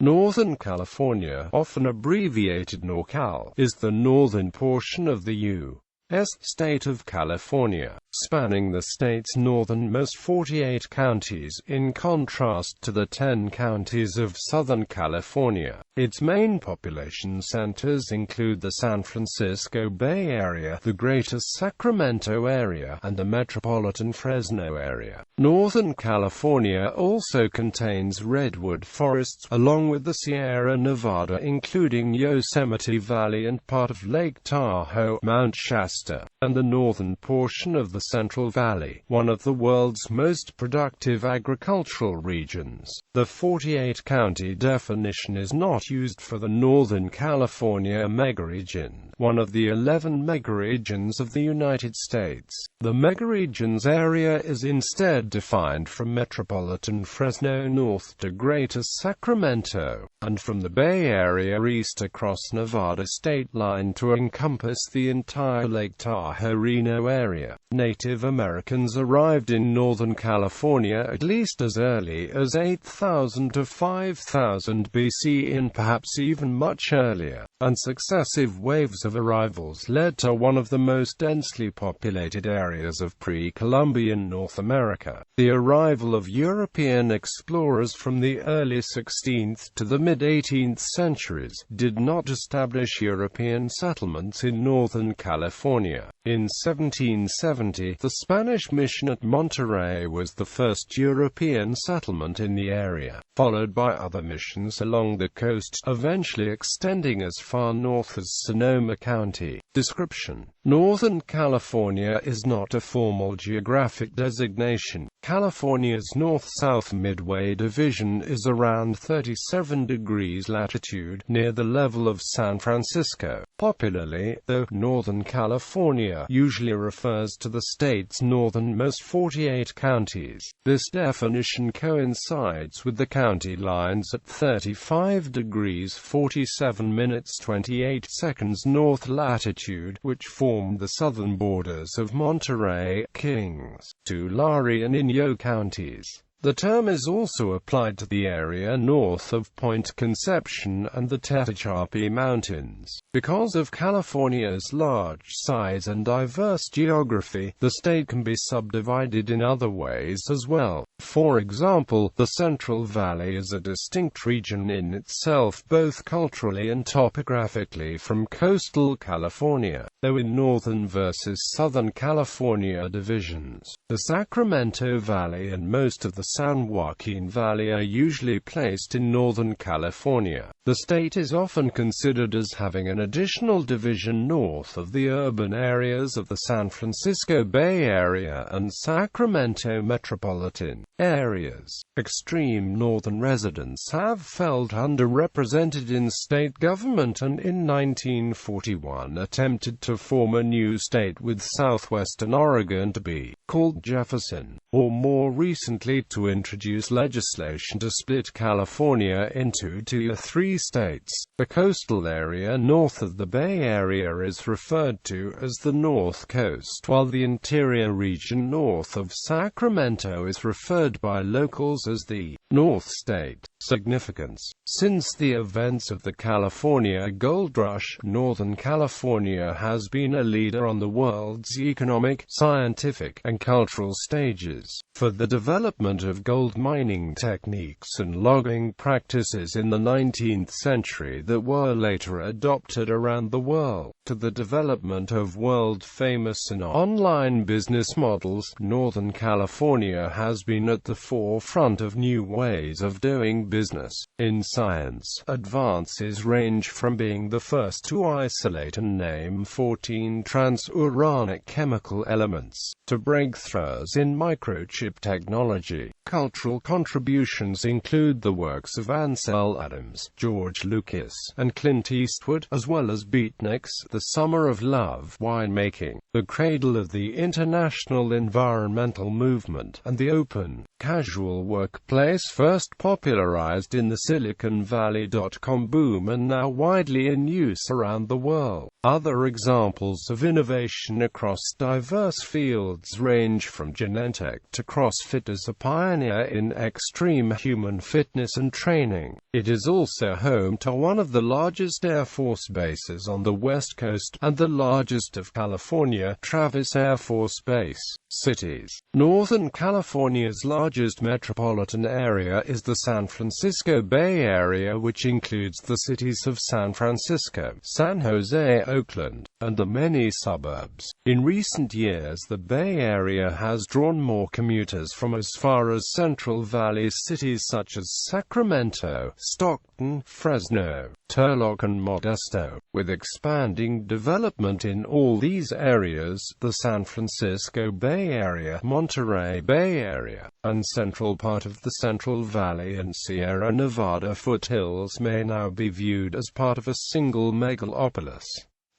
Northern California, often abbreviated NorCal, is the northern portion of the U.S. state of California, spanning the state's northernmost 48 counties, in contrast to the 10 counties of Southern California. Its main population centers include the San Francisco Bay Area, the Greater Sacramento area, and the Metropolitan Fresno area. Northern California also contains redwood forests, along with the Sierra Nevada, including Yosemite Valley and part of Lake Tahoe, Mount Shasta, and the northern portion of the Central Valley, one of the world's most productive agricultural regions. The 48-county definition is not used for the Northern California megaregion, one of the 11 megaregions of the United States. The megaregion's area is instead defined from Metropolitan Fresno north to Greater Sacramento, and from the Bay Area east across Nevada state line to encompass the entire Lake Tahoe Reno area. Native Americans arrived in Northern California at least as early as 8000 to 5000 BC and perhaps even much earlier, and successive waves of arrivals led to one of the most densely populated areas of pre-Columbian North America. The arrival of European explorers from the early 16th to the mid-18th centuries did not establish European settlements in Northern California. In 1770, the Spanish mission at Monterey was the first European settlement in the area, followed by other missions along the coast, eventually extending as far north as Sonoma County. Description: Northern California is not a formal geographic designation. California's north-south midway division is around 37 degrees latitude, near the level of San Francisco. Popularly, though, Northern California usually refers to the state's northernmost 48 counties. This definition coincides with the county lines at 35 degrees 47 minutes 28 seconds north latitude, which form the southern borders of Monterey, Kings, Tulare and Inyo counties. The term is also applied to the area north of Point Conception and the Tehachapi Mountains. Because of California's large size and diverse geography, the state can be subdivided in other ways as well. For example, the Central Valley is a distinct region in itself, both culturally and topographically, from coastal California, though in Northern versus Southern California divisions. The Sacramento Valley and most of the San Joaquin Valley are usually placed in Northern California. The state is often considered as having an additional division north of the urban areas of the San Francisco Bay Area and Sacramento metropolitan areas. Extreme northern residents have felt underrepresented in state government and in 1941 attempted to form a new state with southwestern Oregon to be called Jefferson, or more recently to introduce legislation to split California into two or three states. The coastal area north of the Bay Area is referred to as the North Coast, while the interior region north of Sacramento is referred by locals as the North State. Significance: since the events of the California Gold Rush, Northern California has been a leader on the world's economic, scientific, and cultural stages. For the development of gold mining techniques and logging practices in the 19th century that were later adopted around the world, to the development of world-famous and online business models, Northern California has been at the forefront of new ways of doing business. In science, advances range from being the first to isolate and name 14 transuranic chemical elements, to breakthroughs in microchip technology. Cultural contributions include the works of Ansel Adams, George Lucas, and Clint Eastwood, as well as beatniks, The Summer of Love, winemaking, the cradle of the international environmental movement, and the open, casual workplace first popularized in the Silicon Valley.com boom and now widely in use around the world. Other examples of innovation across diverse fields range from Genentech to CrossFit as a pioneer millennia in extreme human fitness and training. It is also home to one of the largest Air Force bases on the West Coast, and the largest of California, Travis Air Force Base. Cities. Northern California's largest metropolitan area is the San Francisco Bay Area, which includes the cities of San Francisco, San Jose, Oakland, and the many suburbs. In recent years, the Bay Area has drawn more commuters from as far as Central Valley cities such as Sacramento, Stockton, Fresno, Turlock, and Modesto. With expanding development in all these areas, the San Francisco Bay Area, Monterey Bay Area, and central part of the Central Valley and Sierra Nevada foothills may now be viewed as part of a single megalopolis.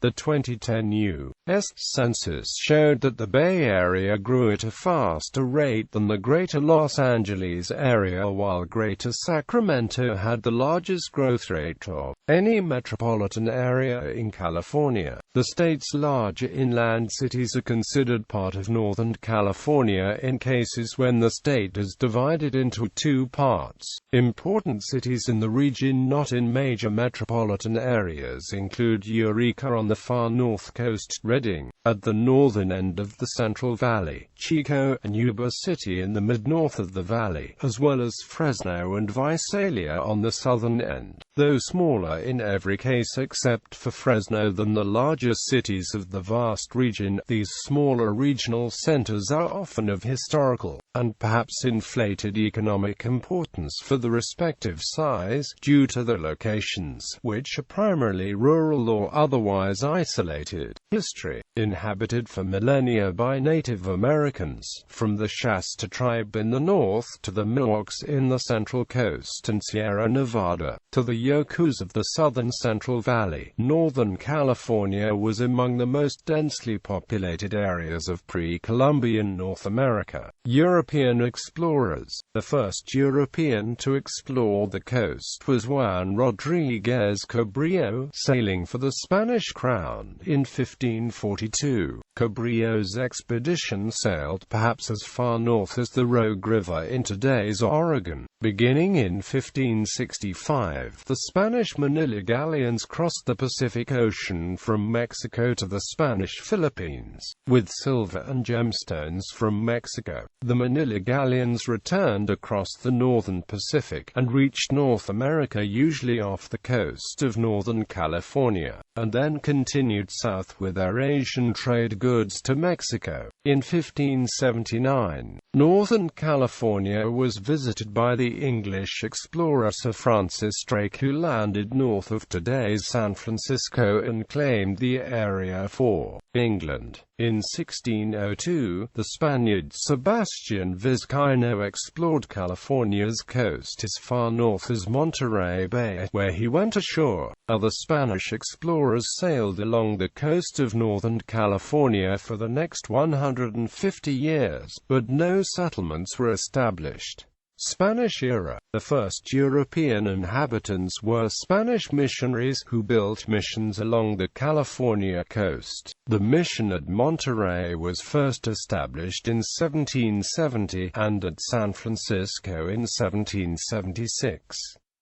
The 2010 U.S. Census showed that the Bay Area grew at a faster rate than the Greater Los Angeles area, while Greater Sacramento had the largest growth rate of any metropolitan area in California. The state's larger inland cities are considered part of Northern California in cases when the state is divided into two parts. Important cities in the region not in major metropolitan areas include Eureka on the far north coast, Redding, at the northern end of the Central Valley, Chico and Yuba City in the mid-north of the valley, as well as Fresno and Visalia on the southern end, though smaller in every case except for Fresno than the larger cities of the vast region. These smaller regional centers are often of historical, and perhaps inflated economic importance for the respective size, due to their locations, which are primarily rural or otherwise isolated. History. Inhabited for millennia by Native Americans, from the Shasta tribe in the north to the Miwoks in the Central Coast and Sierra Nevada, to the Yokus of the southern Central Valley. Northern California was among the most densely populated areas of pre-Columbian North America. European explorers. The first European to explore the coast was Juan Rodriguez Cabrillo, sailing for the Spanish crown in 1542. Cabrillo's expedition sailed perhaps as far north as the Rogue River in today's Oregon. Beginning in 1565, the Spanish Manila galleons crossed the Pacific Ocean from Mexico to the Spanish Philippines, with silver and gemstones from Mexico. The Manila galleons returned across the northern Pacific, and reached North America usually off the coast of Northern California, and then continued south with their Asian trade goods to Mexico. In 1579, Northern California was visited by the English explorer Sir Francis Drake, who landed north of today's San Francisco and claimed the area for England. In 1602, the Spaniard Sebastian Vizcaino explored California's coast as far north as Monterey Bay, where he went ashore. Other Spanish explorers sailed along the coast of Northern California for the next 150 years, but no settlements were established. Spanish era. The first European inhabitants were Spanish missionaries who built missions along the California coast. The mission at Monterey was first established in 1770, and at San Francisco in 1776.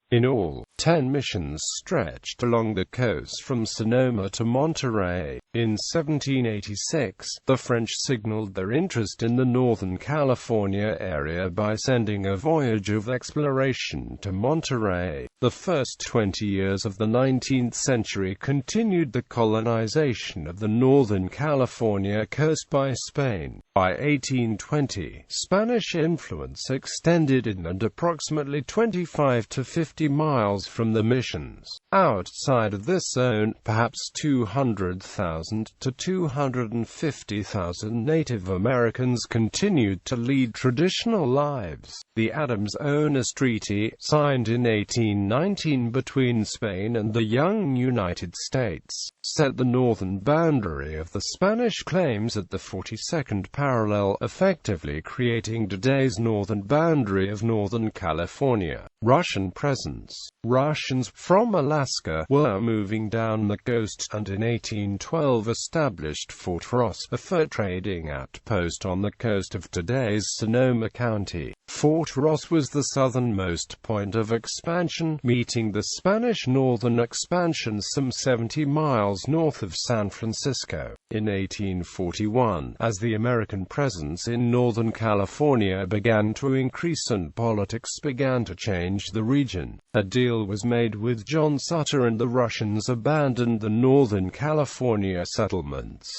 In all, 10 missions stretched along the coast from Sonoma to Monterey. In 1786, the French signaled their interest in the Northern California area by sending a voyage of exploration to Monterey. The first 20 years of the 19th century continued the colonization of the Northern California coast by Spain. By 1820, Spanish influence extended inland approximately 25 to 50 miles from the missions. Outside of this zone, perhaps 200,000 to 250,000 Native Americans continued to lead traditional lives. The Adams-Onis Treaty, signed in 1819 between Spain and the young United States, set the northern boundary of the Spanish claims at the 42nd parallel, effectively creating today's northern boundary of Northern California. Russian presence. Russians from Alaska were moving down the coast, and in 1812 established Fort Ross, a fur trading outpost on the coast of today's Sonoma County. Fort Ross was the southernmost point of expansion, meeting the Spanish northern expansion some 70 miles north of San Francisco. In 1841, as the American presence in Northern California began to increase and politics began to change the region, a deal was made with John Sutter and the Russians abandoned the Northern California settlements.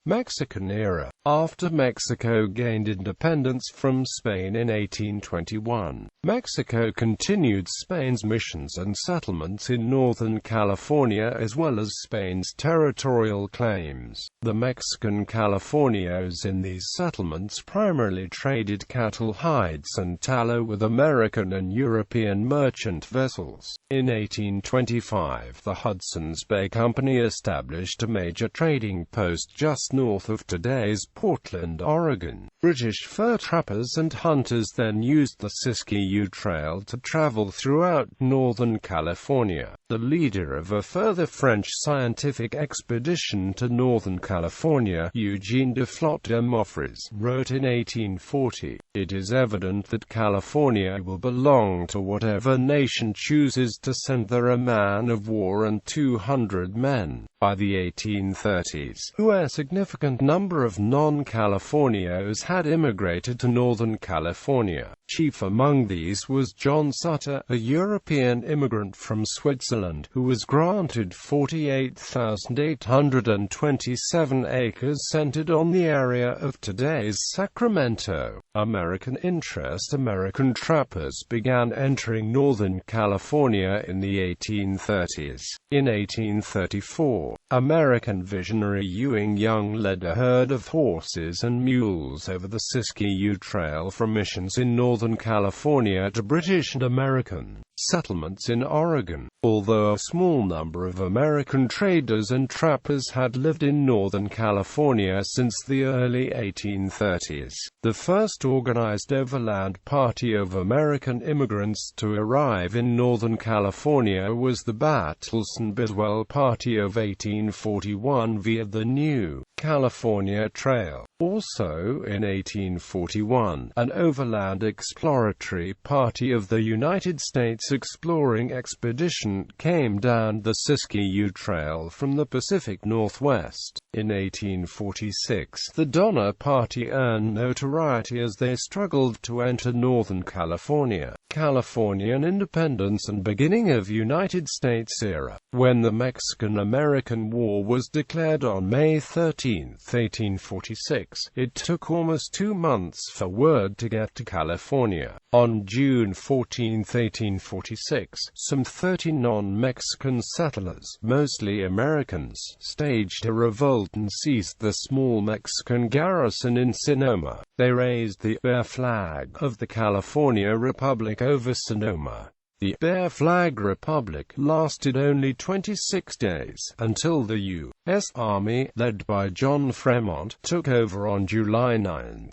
Mexican era. After Mexico gained independence from Spain in 1821, Mexico continued Spain's missions and settlements in Northern California as well as Spain's territorial claims. The Mexican Californios in these settlements primarily traded cattle hides and tallow with American and European merchant vessels. In 1825, the Hudson's Bay Company established a major trading post just north of today's Portland, Oregon. British fur trappers and hunters then used the Siskiyou Trail to travel throughout Northern California. The leader of a further French scientific expedition to Northern California, Eugene de Flotte de Moffres, wrote in 1840, "It is evident that California will belong to whatever nation chooses to send there a man of war and 200 men." By the 1830s, a significant number of non-Californios had immigrated to Northern California. Chief among these was John Sutter, a European immigrant from Switzerland, who was granted 48,827 acres centered on the area of today's Sacramento. American interest. American trappers began entering Northern California in the 1830s. In 1834, American visionary Ewing Young led a herd of horses and mules over the Siskiyou Trail from missions in Northern California to British and American settlements in Oregon. Although a small number of American traders and trappers had lived in Northern California since the early 1830s, the first organized overland party of American immigrants to arrive in Northern California was the Battleson-Bidwell Party of 1841 via the New California Trail. Also in 1841, an overland exploratory party of the United States Exploring Expedition came down the Siskiyou Trail from the Pacific Northwest. In 1846, the Donner Party earned notoriety as they struggled to enter Northern California. Californian independence and beginning of United States era. When the Mexican-American War was declared on May 13, 1846, it took almost 2 months for word to get to California. On June 14, 1846, some 30 non-Mexican settlers, mostly Americans, staged a revolt and seized the small Mexican garrison in Sonoma. They raised the Bear Flag of the California Republic over Sonoma. The Bear Flag Republic lasted only 26 days, until the U.S. Army, led by John Fremont, took over on July 9.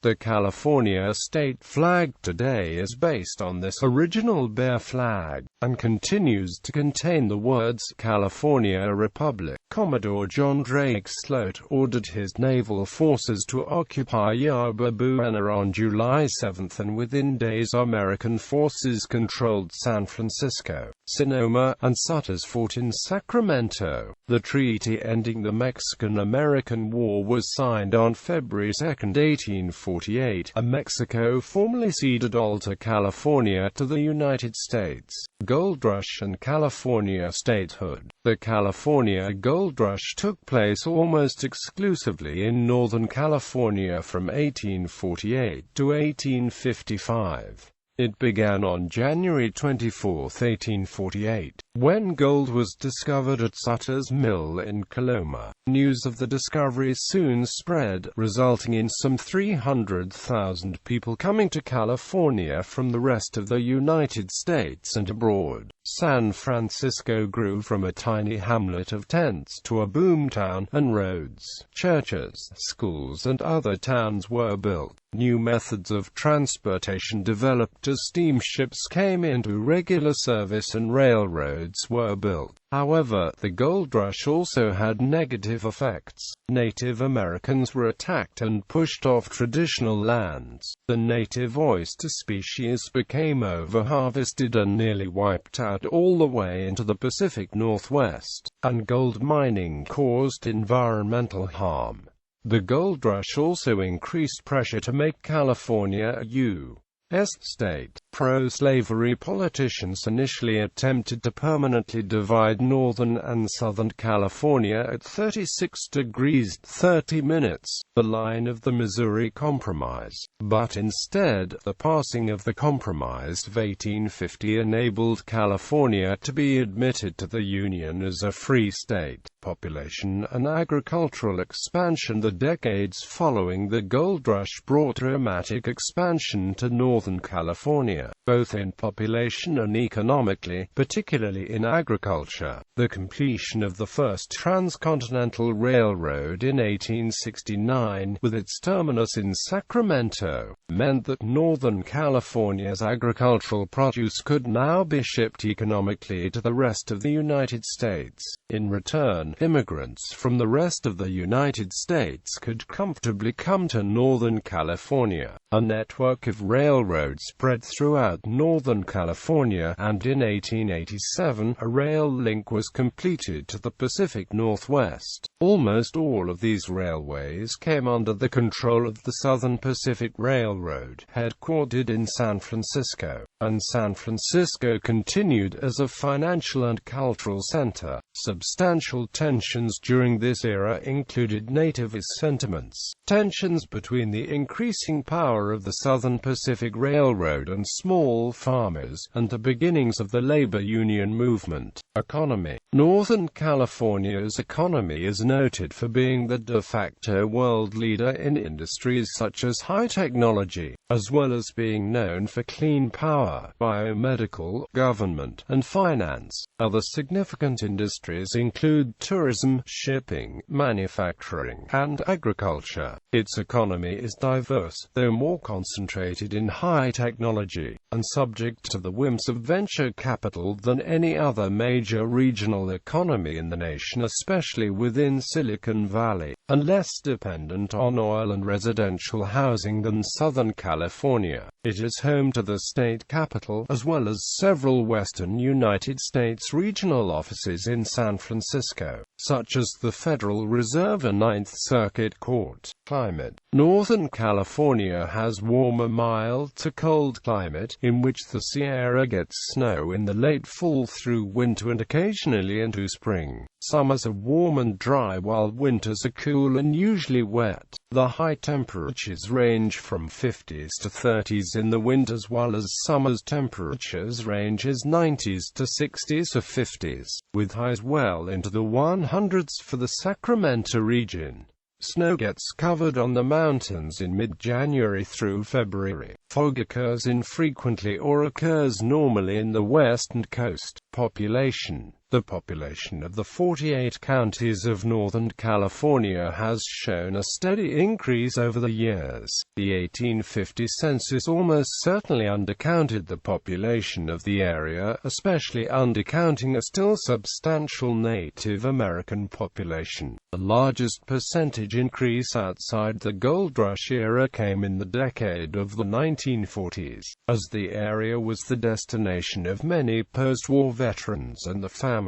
The California state flag today is based on this original Bear Flag, and continues to contain the words California Republic. Commodore John Drake Sloat ordered his naval forces to occupy Yerba Buena on July 7, and within days American forces controlled San Francisco, Sonoma, and Sutter's Fort in Sacramento. The treaty ending the Mexican-American War was signed on February 2, 1848, and Mexico formally ceded Alta California to the United States. Gold Rush and California statehood. The California Gold Rush took place almost exclusively in Northern California from 1848 to 1855. It began on January 24, 1848, when gold was discovered at Sutter's Mill in Coloma. News of the discovery soon spread, resulting in some 300,000 people coming to California from the rest of the United States and abroad. San Francisco grew from a tiny hamlet of tents to a boomtown, and roads, churches, schools and other towns were built. New methods of transportation developed as steamships came into regular service and railroads were built. However, the gold rush also had negative effects. Native Americans were attacked and pushed off traditional lands. The native oyster species became overharvested and nearly wiped out all the way into the Pacific Northwest, and gold mining caused environmental harm. The gold rush also increased pressure to make California a U.S. state. Pro-slavery politicians initially attempted to permanently divide northern and southern California at 36 degrees 30 minutes, the line of the Missouri Compromise. But instead, the passing of the Compromise of 1850 enabled California to be admitted to the Union as a free state. Population and agricultural expansion. The decades following the gold rush brought dramatic expansion to Northern California, both in population and economically, particularly in agriculture. The completion of the first transcontinental railroad in 1869, with its terminus in Sacramento, meant that Northern California's agricultural produce could now be shipped economically to the rest of the United States. In return, immigrants from the rest of the United States could comfortably come to Northern California. A network of railroads spread throughout Northern California, and in 1887, a rail link was completed to the Pacific Northwest. Almost all of these railways came under the control of the Southern Pacific Railroad, headquartered in San Francisco, and San Francisco continued as a financial and cultural center. Substantial tensions during this era included nativist sentiments, tensions between the increasing power of the Southern Pacific Railroad and small farmers, and the beginnings of the labor union movement. Economy. Northern California's economy is noted for being the de facto world leader in industries such as high technology, as well as being known for clean power, biomedical, government, and finance. Other significant industries include tourism, shipping, manufacturing, and agriculture. Its economy is diverse, though more concentrated in high technology, and subject to the whims of venture capital than any other major regional economy in the nation, especially within Silicon Valley, and less dependent on oil and residential housing than Southern California. It is home to the state capital, as well as several western United States regional offices in San Francisco, such as the Federal Reserve and Ninth Circuit Court. Climate. Northern California has warmer mild to cold climate, in which the Sierra gets snow in the late fall through winter and occasionally into spring. Summers are warm and dry while winters are cool and usually wet. The high temperatures range from 50s to 30s in the winters, while as summer's temperatures range as 90s to 60s or 50s, with highs well into the 100s for the Sacramento region. Snow gets covered on the mountains in mid-January through February. Fog occurs infrequently or occurs normally in the west and coast. Population. The population of the 48 counties of Northern California has shown a steady increase over the years. The 1850 census almost certainly undercounted the population of the area, especially undercounting a still substantial Native American population. The largest percentage increase outside the gold rush era came in the decade of the 1940s, as the area was the destination of many post-war veterans and the families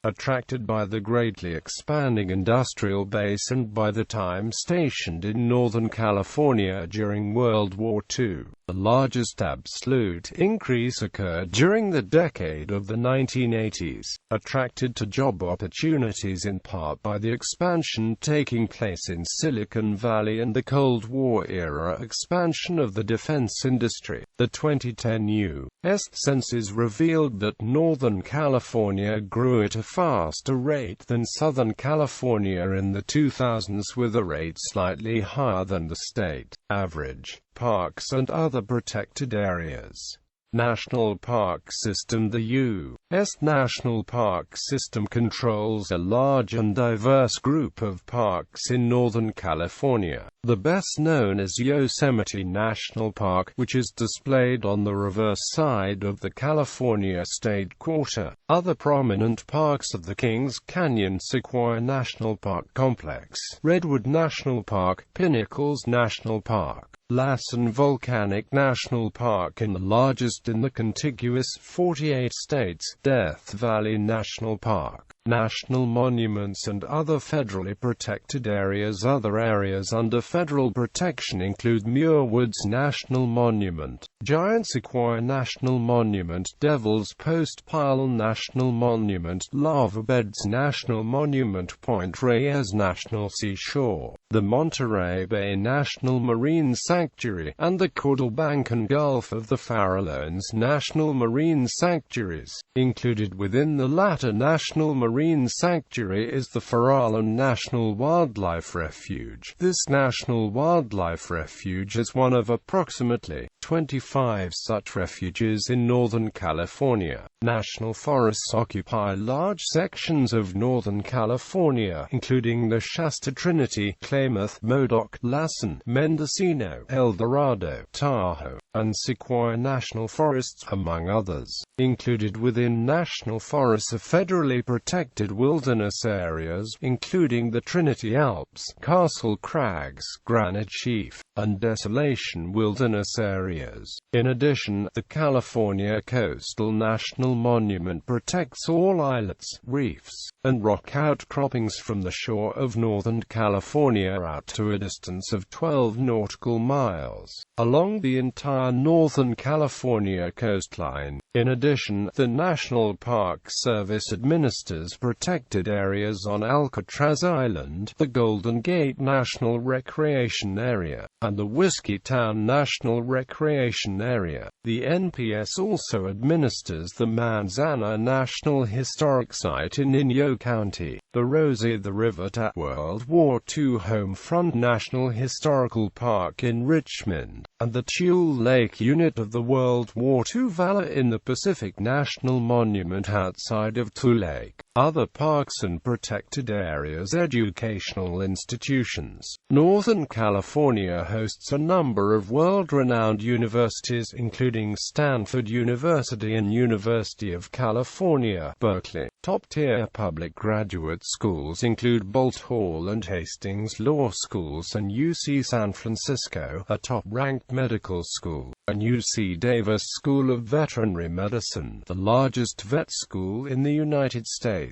attracted by the greatly expanding industrial base and by the time stationed in Northern California during World War II. The largest absolute increase occurred during the decade of the 1980s, attracted to job opportunities in part by the expansion taking place in Silicon Valley and the Cold War era expansion of the defense industry. The 2010 U.S. Census revealed that Northern California grew at a faster rate than Southern California in the 2000s, with a rate slightly higher than the state average. Parks and other protected areas. National Park System. The U.S. National Park System controls a large and diverse group of parks in Northern California. The best known is Yosemite National Park, which is displayed on the reverse side of the California State Quarter. Other prominent parks are the Kings Canyon Sequoia National Park Complex, Redwood National Park, Pinnacles National Park, Lassen Volcanic National Park, and the largest in the contiguous 48 states, Death Valley National Park. National monuments and other federally protected areas. Other areas under federal protection include Muir Woods National Monument, Giant Sequoia National Monument, Devil's Postpile National Monument, Lava Beds National Monument, Point Reyes National Seashore, the Monterey Bay National Marine Sanctuary, and the Caudal Bank and Gulf of the Farallones National Marine Sanctuaries. Included within the latter National Marine Sanctuary is the Farallon National Wildlife Refuge. This National Wildlife Refuge is one of approximately 25 such refuges in Northern California. National forests occupy large sections of Northern California, including the Shasta, Trinity, Klamath, Modoc, Lassen, Mendocino, El Dorado, Tahoe, and Sequoia National Forests, among others. Included within national forests are federally protected wilderness areas, including the Trinity Alps, Castle Crags, Granite Chief, and Desolation Wilderness areas. In addition, the California Coastal National Monument protects all islets, reefs, and rock outcroppings from the shore of Northern California out to a distance of 12 nautical miles, along the entire Northern California coastline. In addition, the National Park Service administers protected areas on Alcatraz Island, the Golden Gate National Recreation Area, and the Whiskey Town National Recreation Area. The NPS also administers the Manzana National Historic Site in Inyo County, the Rosie the River Tap World War II Homefront National Historical Park in Richmond, and the Tule Lake Unit of the World War II Valor in the Pacific National Monument outside of Tule Lake. Other parks and protected areas. Educational institutions. Northern California hosts a number of world-renowned universities, including Stanford University and University of California, Berkeley. Top-tier public graduate schools include Boalt Hall and Hastings Law Schools, and UC San Francisco, a top-ranked medical school, and UC Davis School of Veterinary Medicine, the largest vet school in the United States.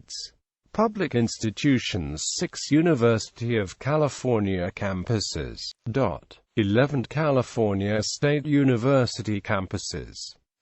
Public institutions. 6 University of California campuses. 11 California State University campuses.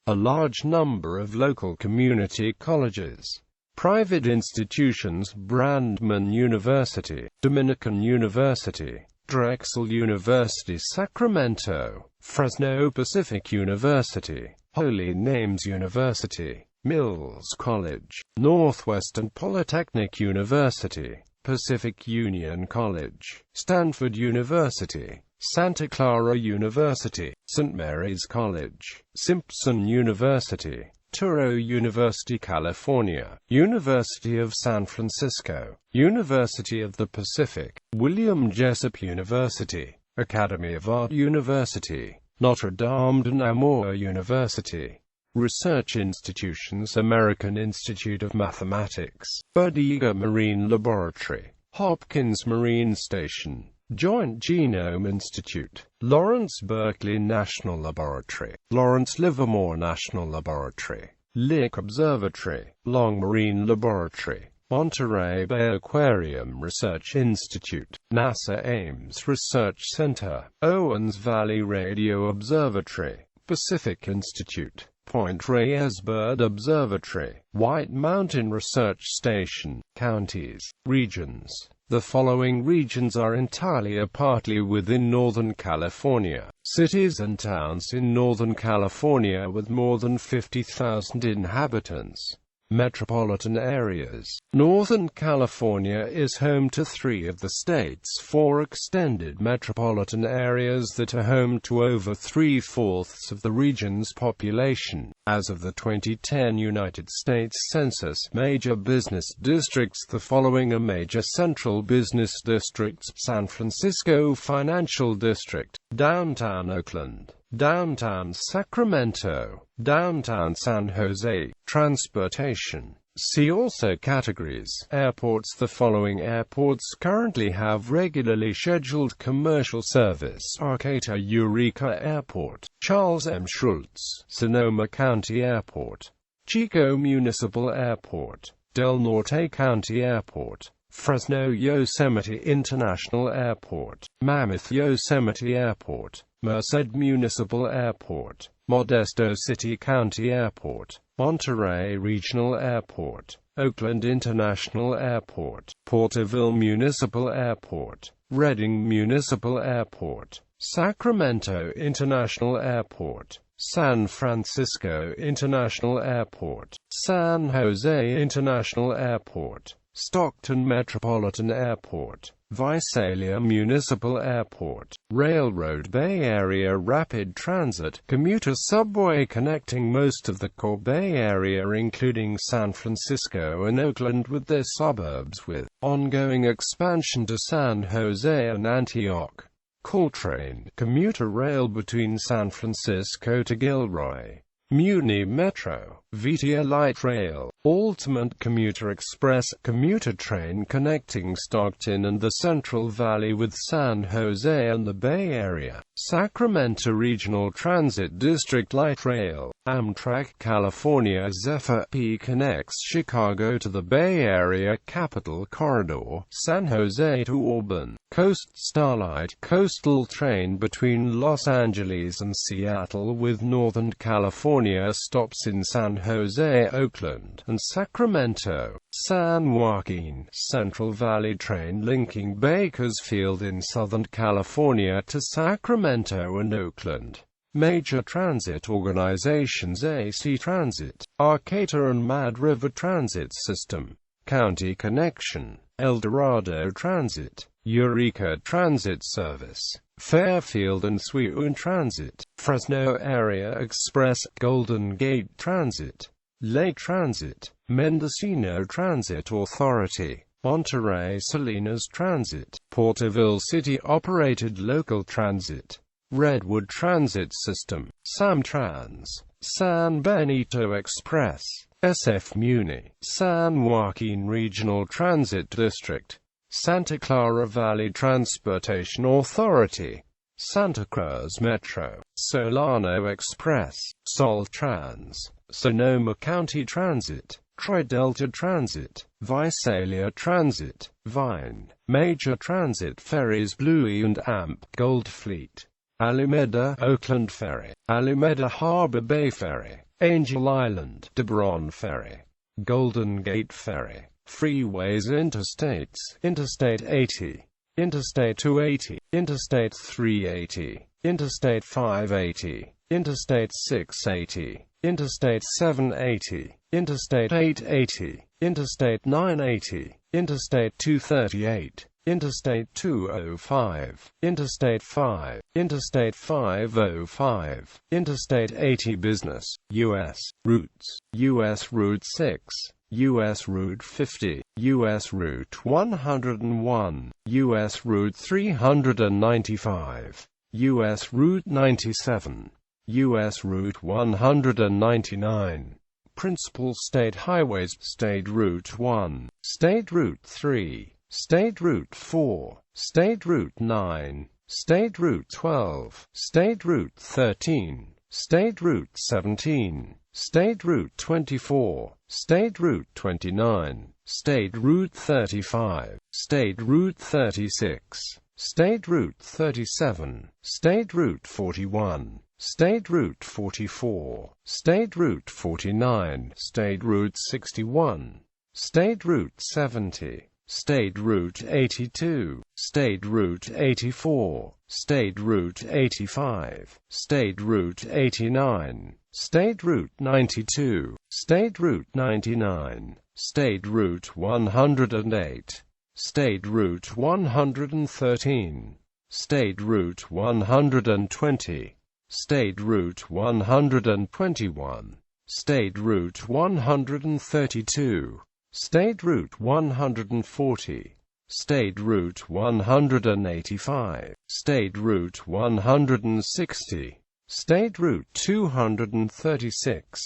A large number of local community colleges. Private institutions. Brandman University, Dominican University, Drexel University Sacramento, Fresno Pacific University, Holy Names University, Mills College, Northwestern Polytechnic University, Pacific Union College, Stanford University, Santa Clara University, St. Mary's College, Simpson University, Touro University California, University of San Francisco, University of the Pacific, William Jessup University, Academy of Art University, Notre Dame de Namur University. Research institutions. American Institute of Mathematics, Bodega Marine Laboratory, Hopkins Marine Station, Joint Genome Institute, Lawrence Berkeley National Laboratory, Lawrence Livermore National Laboratory, Lick Observatory, Long Marine Laboratory, Monterey Bay Aquarium Research Institute, NASA Ames Research Center, Owens Valley Radio Observatory, Pacific Institute, Point Reyes Bird Observatory, White Mountain Research Station. Counties. Regions. The following regions are entirely or partly within Northern California. Cities and towns in Northern California with more than 50,000 inhabitants. Metropolitan areas. Northern California is home to 3 of the state's 4 extended metropolitan areas that are home to over 3/4 of the region's population. As of the 2010 United States Census major business districts, the following are major central business districts: San Francisco Financial District, Downtown Oakland, Downtown Sacramento, Downtown San Jose. Transportation. See also categories. Airports. The following airports currently have regularly scheduled commercial service: Arcata Eureka Airport, Charles M. Schulz, Sonoma County Airport, Chico Municipal Airport, Del Norte County Airport, Fresno Yosemite International Airport, Mammoth Yosemite Airport, Merced Municipal Airport, Modesto City County Airport, Monterey Regional Airport, Oakland International Airport, Porterville Municipal Airport, Redding Municipal Airport, Sacramento International Airport, San Francisco International Airport, San Jose International Airport, Stockton Metropolitan Airport, Visalia Municipal Airport, Railroad Bay Area Rapid Transit, commuter subway connecting most of the core Bay Area including San Francisco and Oakland with their suburbs, with ongoing expansion to San Jose and Antioch. Caltrain, commuter rail between San Francisco to Gilroy. Muni Metro, Vitia Light Rail, Altamont Commuter Express, commuter train connecting Stockton and the Central Valley with San Jose and the Bay Area. Sacramento Regional Transit District Light Rail, Amtrak California Zephyr P connects Chicago to the Bay Area Capital Corridor, San Jose to Auburn. Coast Starlight, coastal train between Los Angeles and Seattle with Northern California stops in San Jose, Oakland, and Sacramento. San Joaquin, Central Valley train linking Bakersfield in Southern California to Sacramento and Oakland. Major transit organizations: AC Transit, Arcata and Mad River Transit System, County Connection, El Dorado Transit, Eureka Transit Service, Fairfield and Sweetwood Transit, Fresno Area Express, Golden Gate Transit, Lake Transit, Mendocino Transit Authority, Monterey Salinas Transit, Porterville City-operated local transit, Redwood Transit System, Samtrans, San Benito Express, SF Muni, San Joaquin Regional Transit District, Santa Clara Valley Transportation Authority, Santa Cruz Metro, Solano Express, Soltrans, Sonoma County Transit, Tri-Delta Transit, Visalia Transit, Vine, Major Transit Ferries Bluey and AMP, Gold Fleet, Alameda, Oakland Ferry, Alameda Harbor Bay Ferry, Angel Island, DeBron Ferry, Golden Gate Ferry. Freeways: Interstates, Interstate 80, Interstate 280, Interstate 380, Interstate 580, Interstate 680, Interstate 780, Interstate 880, Interstate 980, Interstate 238, Interstate 205, Interstate 5, Interstate 505, Interstate 80 Business, U.S. routes, U.S. Route 6, U.S. Route 50, U.S. Route 101, U.S. Route 395, U.S. Route 97, U.S. Route 199. Principal state highways: State Route 1, State Route 3, State Route 4, State Route 9, State Route 12, State Route 13, State Route 17, State Route 24, State Route 29, State Route 35, State Route 36, State Route 37, State Route 41, State Route 44, State Route 49, State Route 61, State Route 70, State Route 82, State Route 84, State Route 85, State Route 89, State Route 92, State Route 99, State Route 108, State Route 113, State Route 120, State Route 121, State Route 132, State Route 140, State Route 185, State Route 160, State Route 236,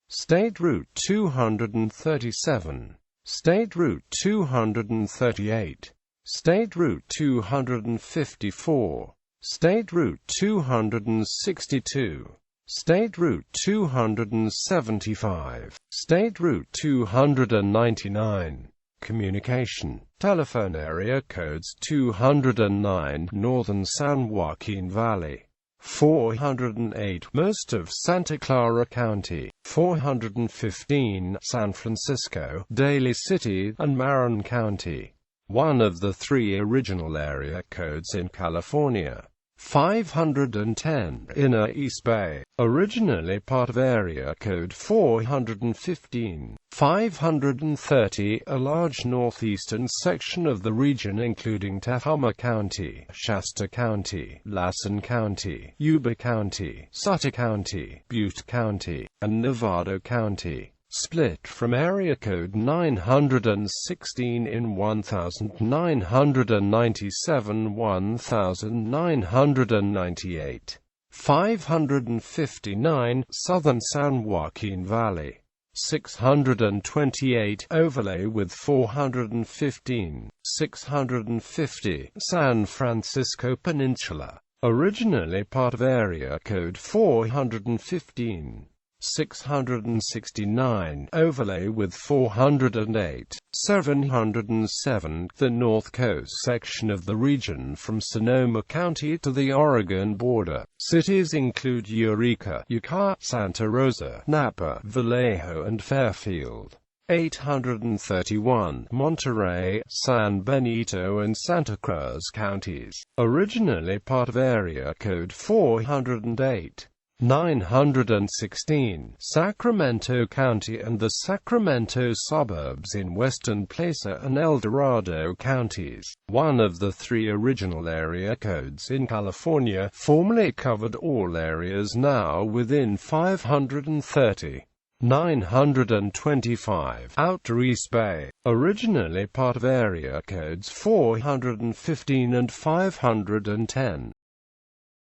State Route 237, State Route 238, State Route 254, State Route 262, State Route 275, State Route 299. Communication. Telephone area codes 209 Northern San Joaquin Valley, 408 most of Santa Clara County, 415 San Francisco, Daly City, and Marin County. One of the three original area codes in California. 510 Inner East Bay, originally part of area code 415. 530 a large northeastern section of the region including Tahoma County, Shasta County, Lassen County, Yuba County, Sutter County, Butte County, and Novato County. Split from area code 916 in 1997 1998. 559 Southern San Joaquin Valley, 628 overlay with 415, 650 San Francisco Peninsula, originally part of area code 415. 669 overlay with 408, 707 the North Coast section of the region from Sonoma County to the Oregon border. Cities include Eureka, Yucca, Santa Rosa, Napa, Vallejo, and Fairfield. 831 Monterey, San Benito, and Santa Cruz counties, originally part of area code 408. 916 Sacramento County and the Sacramento suburbs in Western Placer and El Dorado counties. One of the three original area codes in California, formerly covered all areas now within 530. 925 Outer East Bay, originally part of area codes 415 and 510.